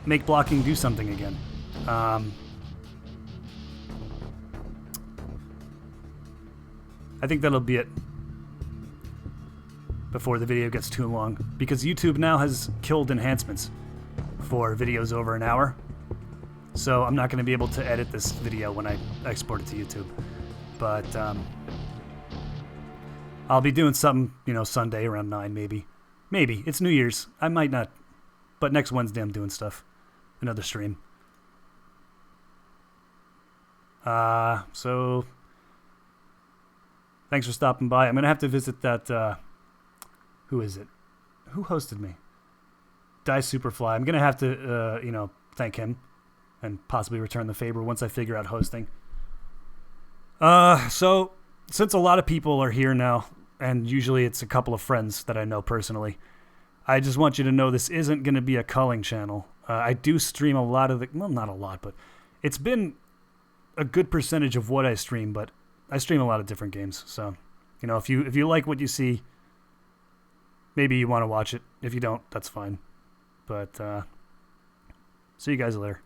make blocking do something again. I think that'll be it. before the video gets too long, because YouTube now has killed enhancements for videos over an hour. So I'm not going to be able to edit this video when I export it to YouTube. But I'll be doing something, you know, Sunday around 9 maybe. Maybe. It's New Year's. I might not. But next Wednesday I'm doing stuff. Another stream. So thanks for stopping by. I'm going to have to visit that, who is it? Who hosted me? Die Superfly. I'm going to have to, you know, thank him and possibly return the favor once I figure out hosting. So since a lot of people are here now, and usually it's a couple of friends that I know personally, I just want you to know this isn't going to be a culling channel. I do stream a lot of the, well, not a lot, but it's been a good percentage of what I stream, but I stream a lot of different games. So, you know, if you like what you see, maybe you want to watch it. If you don't, that's fine. But see you guys later.